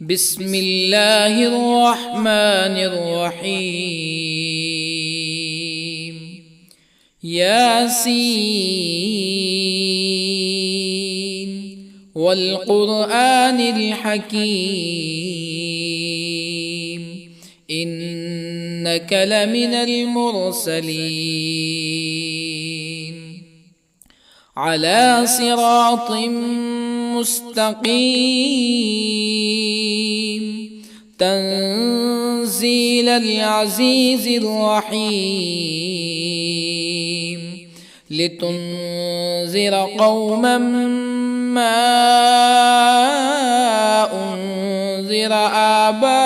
بسم الله الرحمن الرحيم. ياسين والقرآن الحكيم إنك لمن المرسلين على صراط مستقيم تنزيل العزيز الرحيم لتنذر قوما ما أنذر آباؤهم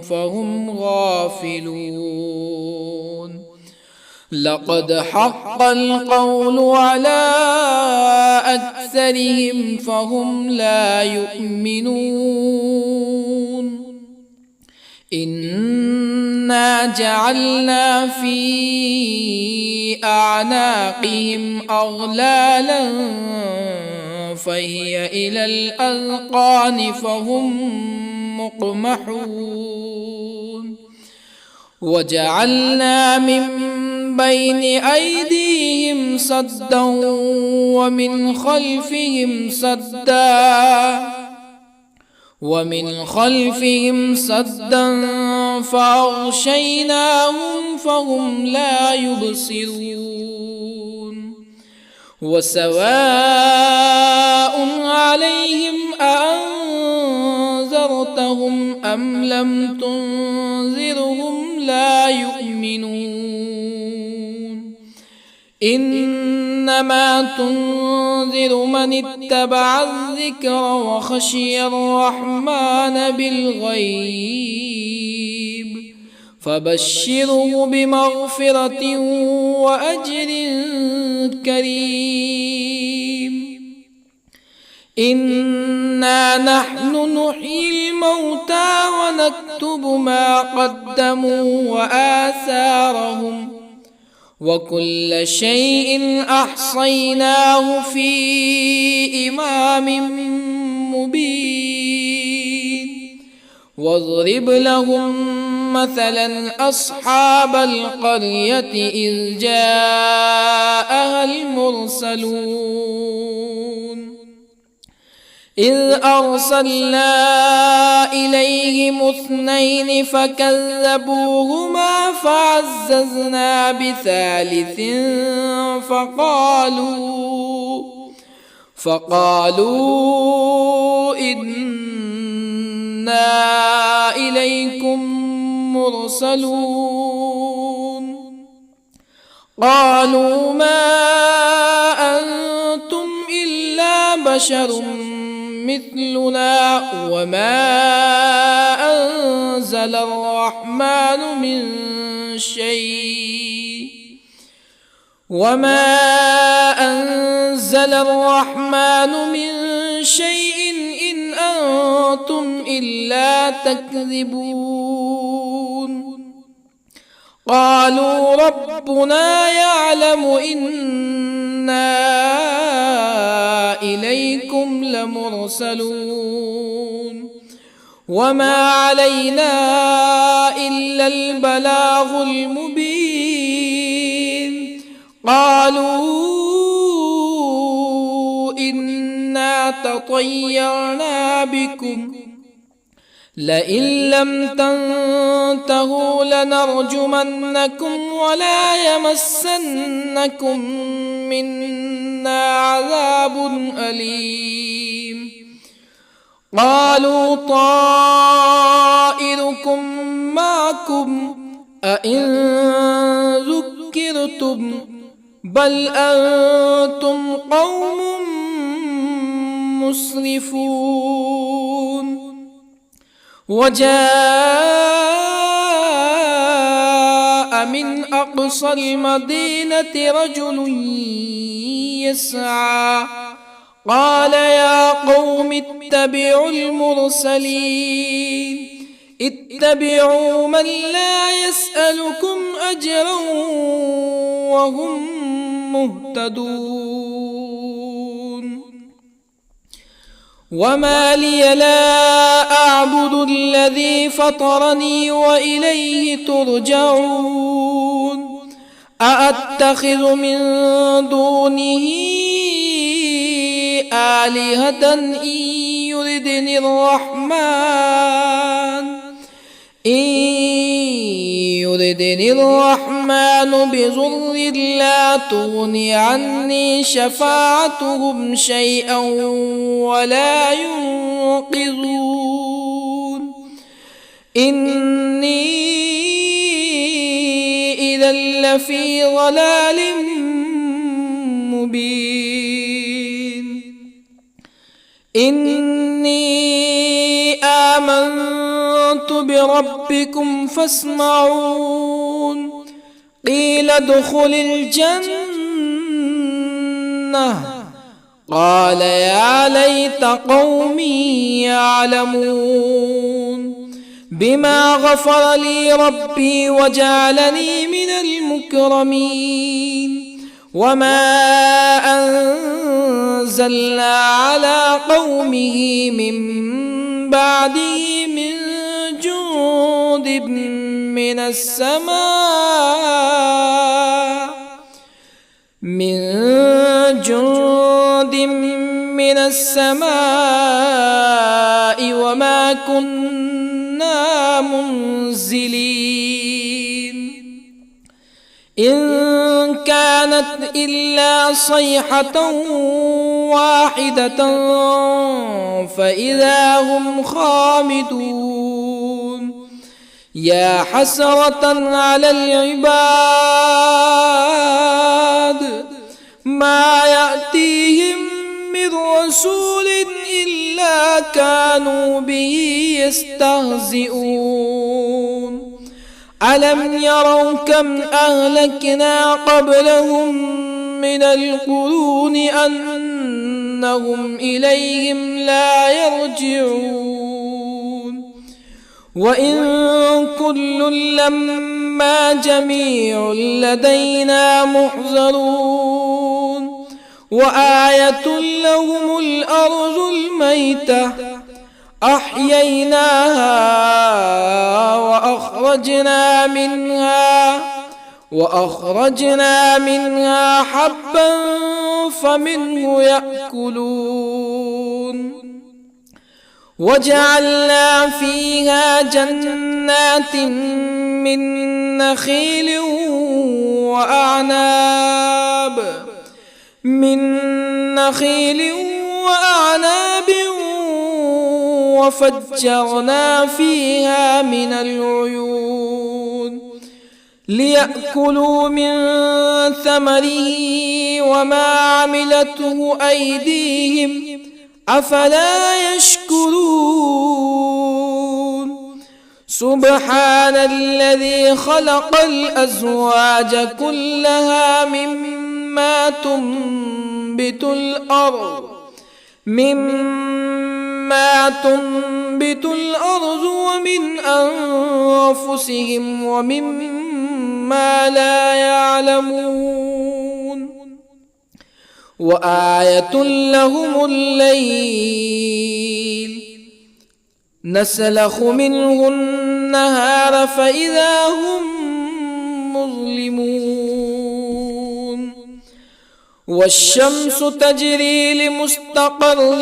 فهم غافلون. لقد حق القول على أكثرهم فهم لا يؤمنون. إنا جعلنا في أعناقهم أغلالا فهي إلى الأذقان فهم مقمحون. وجعلنا من بين أيديهم سدا ومن خلفهم سدا فأغشيناهم فهم لا يبصرون. وسواء عليهم أأنذرتهم أم لم تنذرهم لا يؤمنون. إنما تنذر من اتبع الذكر وخشي الرحمن بالغيب فبشره بمغفرة وأجر كريم. إنا نحن نحيي الموتى ونكتب ما قدموا وآثارهم وكل شيء أحصيناه في إمام مبين. واضرب لهم مثلا أصحاب القرية إذ جاءها المرسلون إذ أرسلنا إليهم اثنين فكذبوهما فعززنا بثالث فقالوا إنا إليكم مرسلون. قالوا ما أنتم إلا بشر مثلنا وما أنزل الرحمن من شيء إن أنتم إلا تكذبون. قالوا ربنا يعلم إنا إليكم لمرسلون وما علينا إلا البلاغ المبين. قالوا إنا تطيرنا بكم لئن لم تنتهوا لنرجمنكم ولا يمسنكم منا عذاب أليم. قالوا طائركم معكم أئن ذكرتم بل أنتم قوم مسرفون. وجاء من أقصى المدينة رجل يسعى قال يا قوم اتبعوا المرسلين اتبعوا من لا يسألكم أجرا وهم مهتدون. وما لي لا أعبد الذي فطرني وإليه ترجعون أأتخذ من دونه آلهة يردني الرحمن بضر لا تغن عني شفاعتهم شيئا ولا ينقذون إني إذا لفي ضلال مبين إني آمنت بربكم فاسمعون قيل ادخل الجنة قال يا ليت قومي يعلمون بما غفر لي ربي وجعلني من المكرمين وما أنزلنا على قومه من بعده من جند من السماء وما كنا منزلين إن كانت إلا صيحة واحدة فإذا هم خامدون يا حسرة على العباد ما يأتيهم من رسول إلا كانوا به يستهزئون ألم يروا كم أهلكنا قبلهم من القرون أنهم إليهم لا يرجعون وإن كل لما جميع لدينا محضرون وآية لهم الأرض الميتة أحييناها وأخرجنا منها حبا فمنه يأكلون وجعلنا فيها جنات من نخيل وأعناب وفجرنا فيها من العيون ليأكلوا من ثمره وما عملته أيديهم أفلا يشكرون سبحان الذي خلق الأزواج كلها مما تنبت الأرض ومن أنفسهم ومما لا يعلمون وآية لهم الليل نسلخ منه النهار فإذا هم مظلمون والشمس تجري لمستقر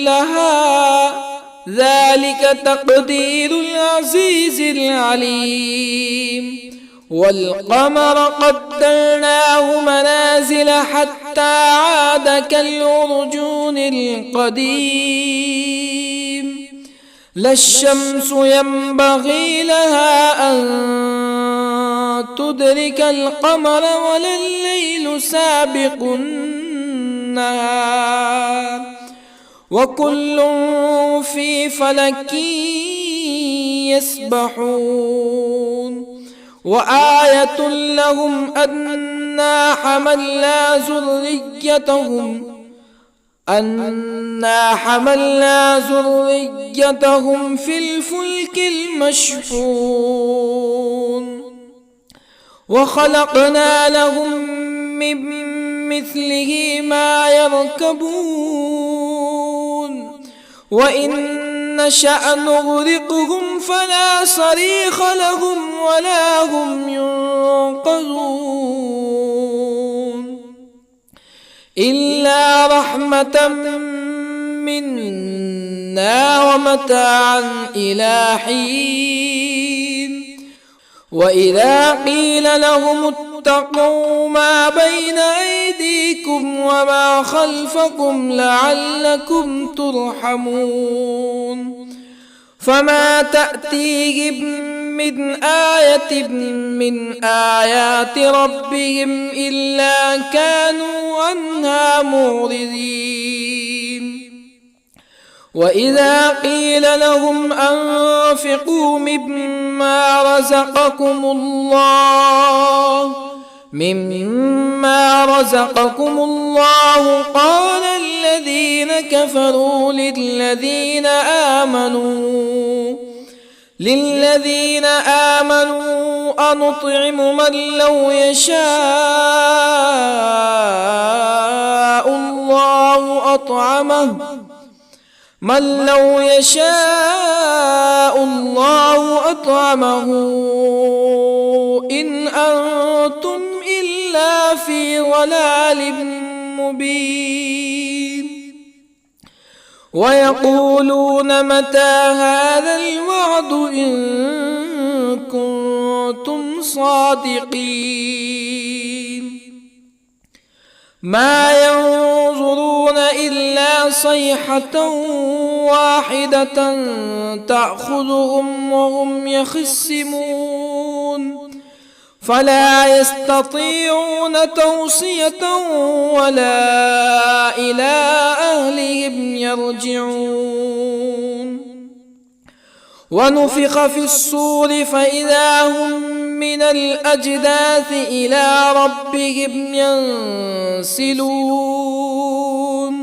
لها ذلك تقدير العزيز العليم والقمر قدرناه منازل حتى عاد كالعرجون القديم لا الشمس ينبغي لها أن تدرك القمر ولا الليل سابق النهار وكل في فلك يسبحون وآية لهم أنا حملنا ذريتهم في الفلك المشحون وخلقنا لهم من مثله ما يركبون وإن نشأ نغرقهم فلا صريخ لهم ولا هم ينقذون إلا رحمة منا ومتاعا إلى حين وإذا قيل لهم اتقوا ما بين أيديكم وما خلفكم لعلكم ترحمون فما تأتيهم من آية من آيات ربهم إلا كانوا عنها معرضين وإذا قيل لهم أنفقوا مما رزقكم الله قال الذين كفروا للذين آمنوا أنطعم من لو يشاء الله أطعمه إن أنتم إلا في ضلال مبين ويقولون متى هذا الوعد إن كنتم صادقين ما ينظرون إلا صيحة واحدة تأخذهم وهم يخصمون فلا يستطيعون توصية ولا إلى أهلهم يرجعون ونفخ في الصور فإذا هم من الأجداث إلى ربهم ينسلون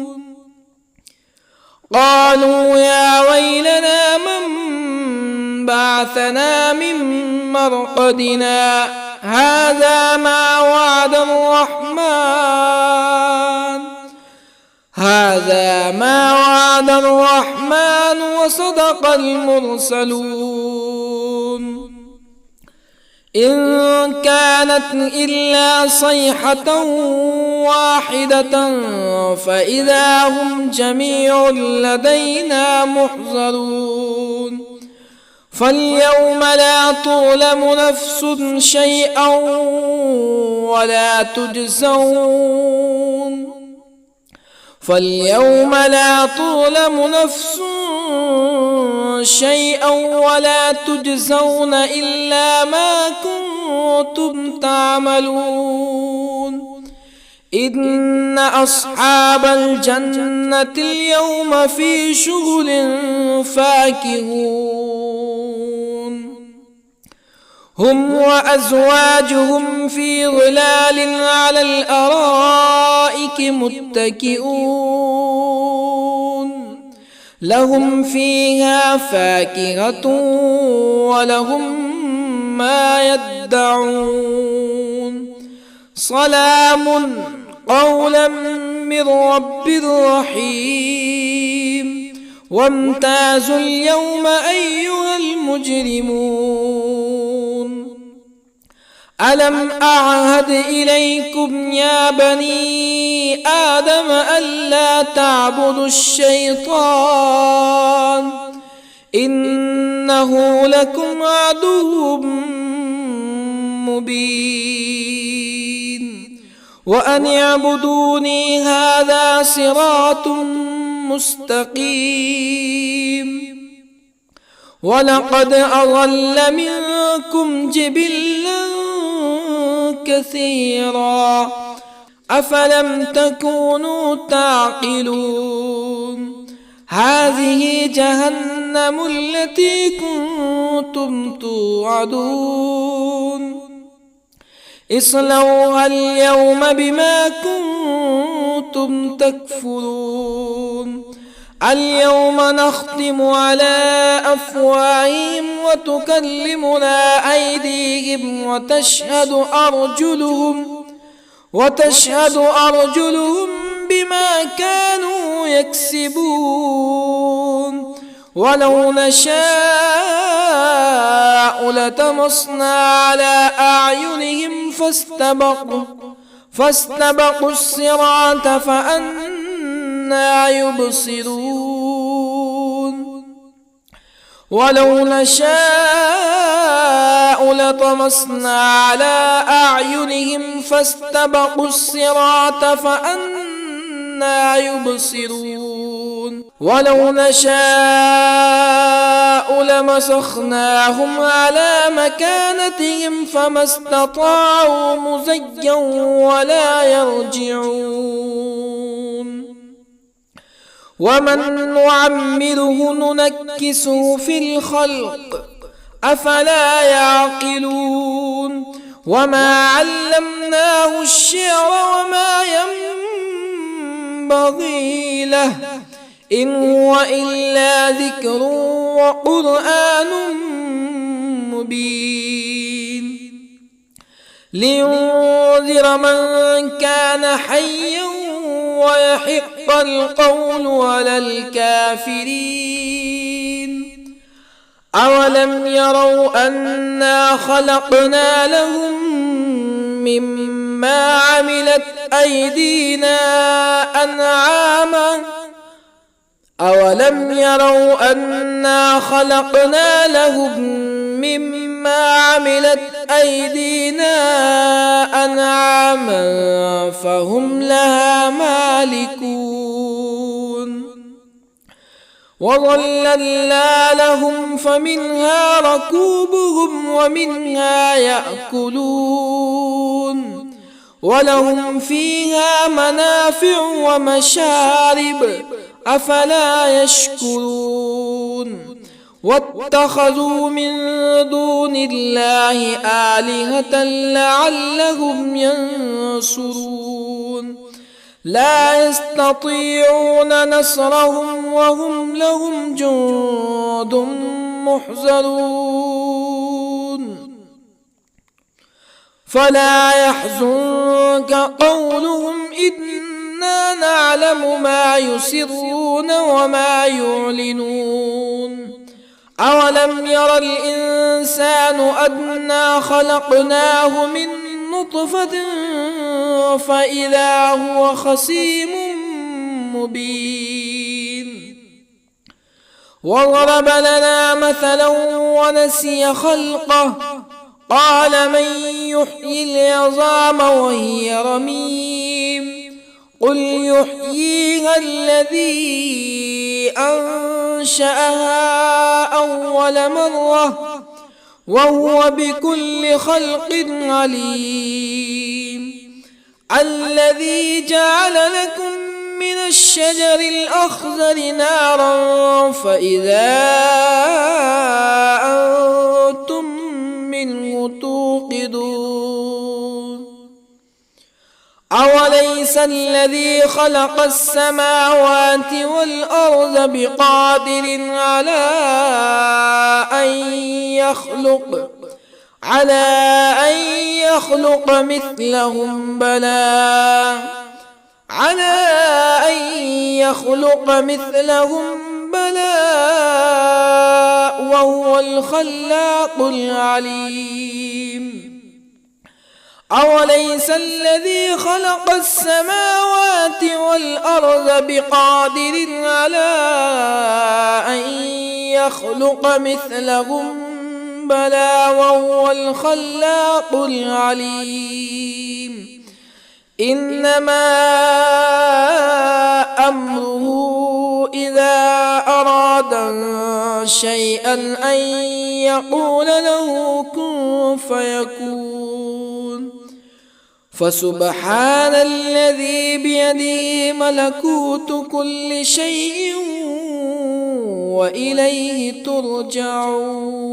قالوا يا ويلنا من بعثنا من مرقدنا هذا ما وعد الرحمن وصدق المرسلون إن كانت إلا صيحة واحدة فإذا هم جميع لدينا محضرون فاليوم لا تظلم نفس شيئا ولا تجزون إلا ما كنتم تعملون إن أصحاب الجنة اليوم في شغل فاكهون هم وأزواجهم في ظلال على الأرائك متكئون لهم فيها فاكهة ولهم ما يدعون سلام قولا من رب رحيم وامتازوا اليوم أيها المجرمون ألم أعهد إليكم يا بني آدم ألا تعبدوا الشيطان إنه لكم عدو مبين وأن اعبدوني هذا صراط مستقيم ولقد أضل منكم جبلا كثيرا أفلم تكونوا تعقلون هذه جهنم التي كنتم توعدون اصلوها اليوم بما كنتم تكفرون اليوم نختم على أفواههم وتكلمنا أيديهم وتشهد أرجلهم بما كانوا يكسبون ولو نشاء لطمسنا على أعينهم فاستبقوا الصراط فأنى يبصرون ولو نشاء لطمسنا على أعينهم فاستبقوا الصراط فأنى يبصرون ولو نشاء لمسخناهم على مكانتهم فما استطاعوا مزيا ولا يرجعون ومن نعمره ننكسه في الخلق أفلا يعقلون وما علمناه الشعر وما ينبغي له إن هو إلا ذكر وقرآن مبين لينذر من كان حيا ويحق القول على الكافرين أولم يروا أنا خلقنا لهم مما عملت أيدينا أنعاما أولم يروا أنا خلقنا لهم مما عملت أيدينا أنعاما فهم لها مالكون وظللنا لهم فمنها ركوبهم ومنها يأكلون ولهم فيها منافع ومشارب أفلا يشكرون واتخذوا من دون الله آلهة لعلهم ينصرون لا يستطيعون نصرهم وهم لهم جند محضرون فلا يحزنك قولهم إنا نعلم ما يسرون وما يعلنون أولم ير الإنسان أنا خلقناه من نطفة فإذا هو خصيم مبين وضرب لنا مثلا ونسي خلقه قال من يحيي العظام وهي رميم قل يحييها الذي أنشأها أول مرة وهو بكل خلق عليم الذي جعل لكم من الشجر الأخضر نارا فإذا أنتم منه توقدون أوليس الذي خلق السماوات والأرض بقادر على أن يخلق مثلهم بلى وهو الخلاق العليم أوليس الذي خلق السماوات والأرض بقادر على أن يخلق مثلهم بلى وهو الخلاق العليم إنما أمره إذا أراد شيئا أن يقول له كن فيكون فسبحان الذي بيده ملكوت كل شيء وإليه ترجعون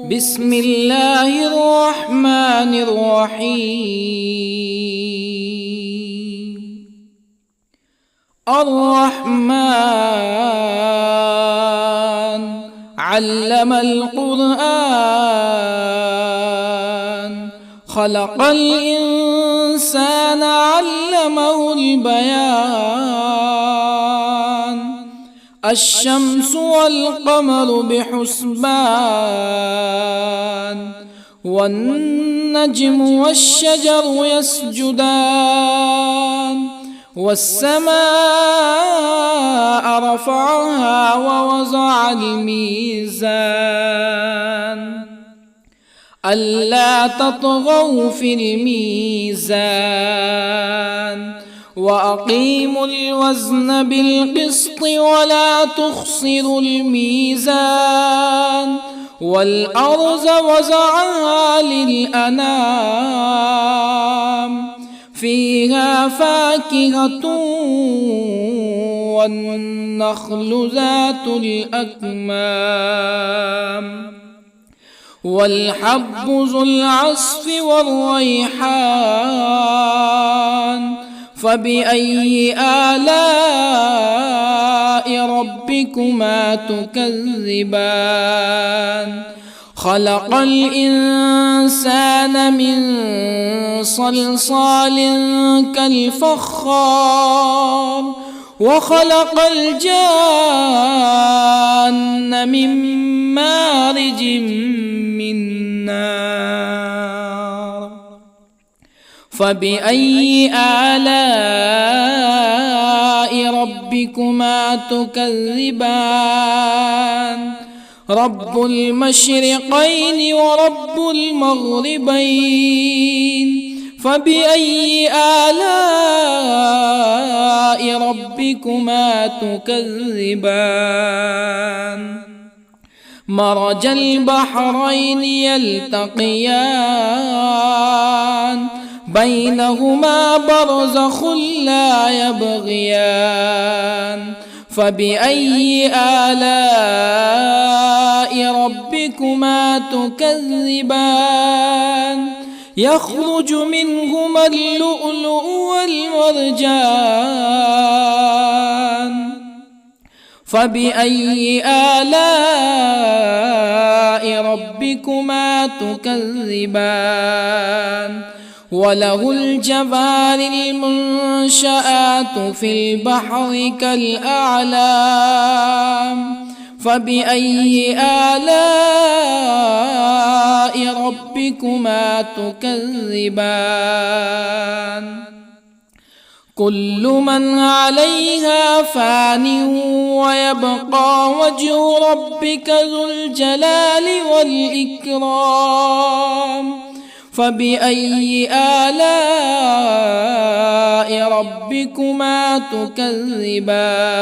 بسم الله الرحمن الرحيم الرحمن علم القرآن خلق الإنسان الإنسان علمه البيان الشمس والقمر بحسبان والنجم والشجر يسجدان والسماء رفعها ووضع الميزان ألا تطغوا في الميزان وأقيموا الوزن بالقسط ولا تخسروا الميزان والأرض وضعها للأنام فيها فاكهة والنخل ذات الأكمام والحب ذو العصف والريحان فبأي آلاء ربكما تكذبان خلق الإنسان من صلصال كالفخار وخلق الجان من مارج من نار فبأي آلاء ربكما تكذبان رب المشرقين ورب المغربين فبأي آلاء ربكما تكذبان مرج البحرين يلتقيان بينهما برزخ لا يبغيان فبأي آلاء ربكما تكذبان يخرج منهما اللؤلؤ والمرجان فبأي آلاء ربكما تكذبان وله الجوار المنشآت في البحر كالأعلام فبأي آلاء ربكما تكذبان كل من عليها فان ويبقى وجه ربك ذو الجلال والإكرام فبأي آلاء ربكما تكذبان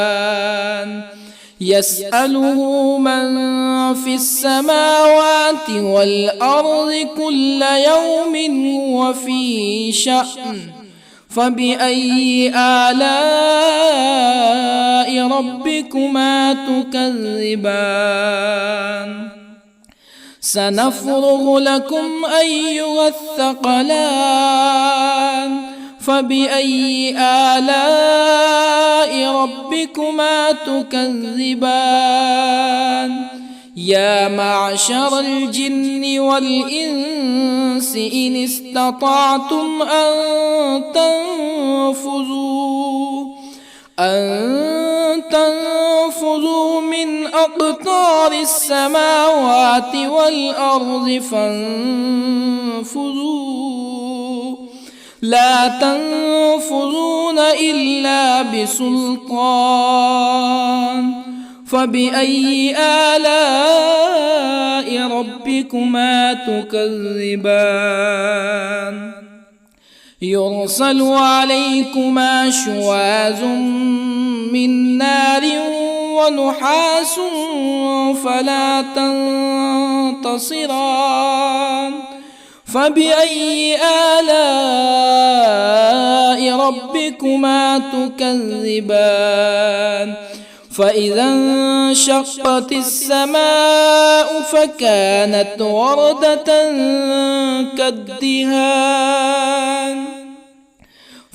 يسأله من في السماوات والأرض كل يوم هو في شأن فبأي آلاء ربكما تكذبان سنفرغ لكم أيها الثقلان فبأي آلاء ربكما تكذبان يا معشر الجن والإنس إن استطعتم أن تنفذوا من أقطار السماوات والأرض فانفذوا لا تنفذون إلا بسلطان فبأي آلاء ربكما تكذبان يرسل عليكما شواظ من نار ونحاس فلا تنتصران فبأي آلاء ربكما تكذبان فإذا انشقت السماء فكانت وردة كالدهان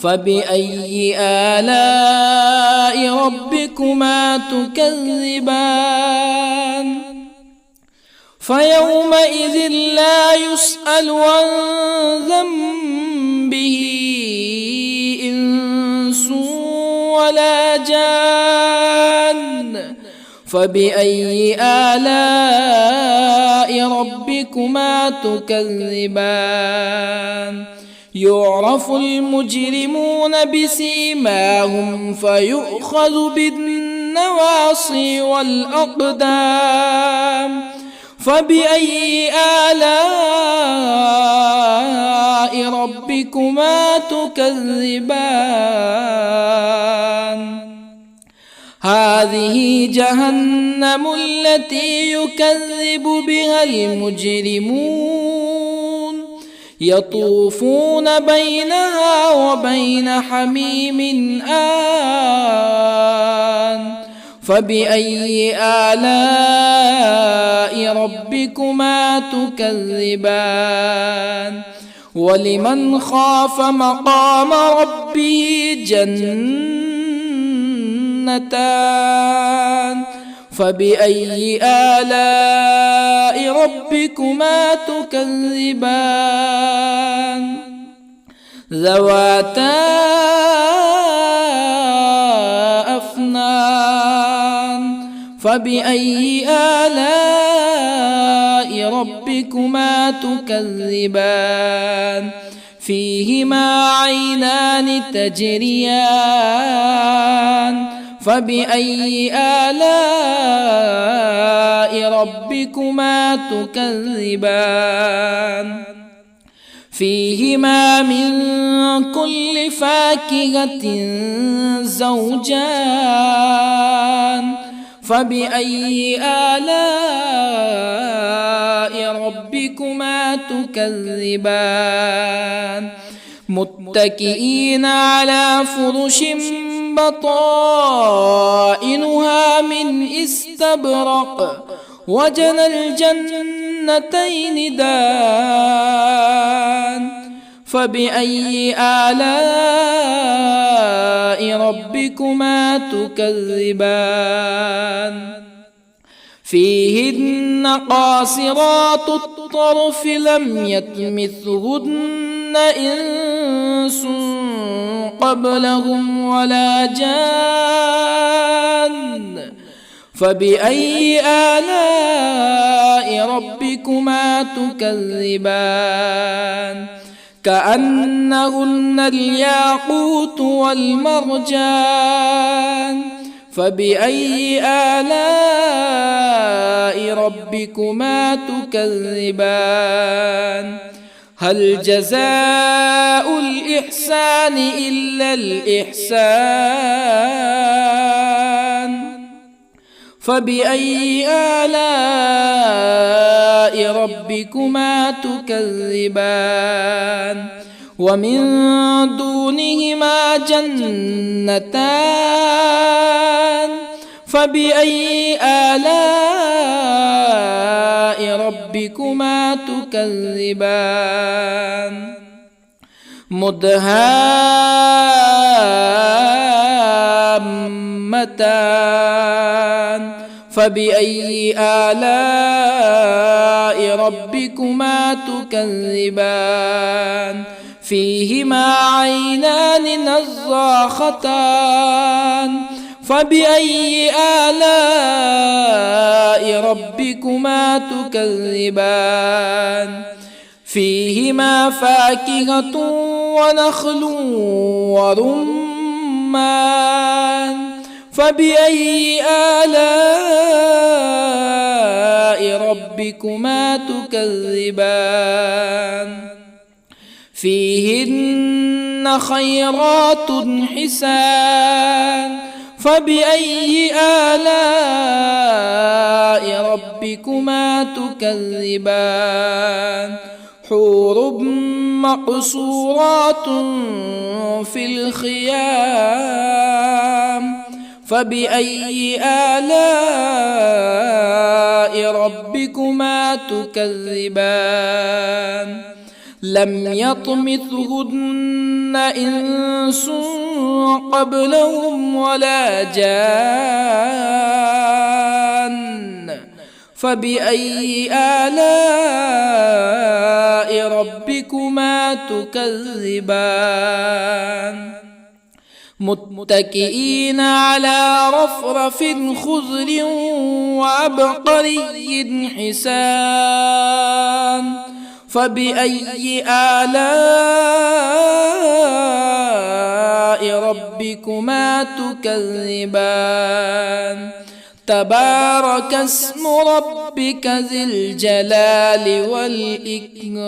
فبأي آلاء ربكما تكذبان فيومئذ لا يسأل عن ذنبه فبأي آلاء ربكما تكذبان يعرف المجرمون بسيماهم فيؤخذ بالنواصي والأقدام فبأي آلاء ربكما تكذبان هذه جهنم التي يكذب بها المجرمون يطوفون بينها وبين حميم آن فبأي آلاء ربكما تكذبان ولمن خاف مقام ربه جنتان فبأي آلاء ربكما تكذبان ذواتا أفنان فبأي آلاء ربكما تكذبان فيهما عينان تجريان فبأي آلاء ربكما تكذبان فيهما من كل فاكهة زوجان فبأي آلاء ربكما تكذبان متكئين على فرش بطائنها من استبرق وجنى الجنتين دان فبأي آلاء ربكما تكذبان فيهن قاصرات الطرف لم يطمثهن إنس قبلهم ولا جان فبأي آلاء ربكما تكذبان كأنهن الياقوت والمرجان فبأي آلاء ربكما تكذبان هل جزاء الإحسان إلا الإحسان فبأي آلاء ربكما تكذبان ومن دونهما جنتان فبأي آلاء ربكما تكذبان مدهامتان فبأي آلاء ربكما تكذبان فيهما عينان نضاختان فبأي آلاء ربكما تكذبان فيهما فاكهة ونخل ورمان فبأي آلاء ربكما تكذبان فيهن خيرات حسان فبأي آلاء ربكما تكذبان حور مقصورات في الخيام فبأي آلاء ربكما تكذبان لم يطمثهن إنس قبلهم ولا جان فبأي آلاء ربكما تكذبان متكئين على رفرف خضر وعبقري حسان فبأي آلاء ربكما تكذبان تبارك اسم ربك ذي الجلال والإكرام.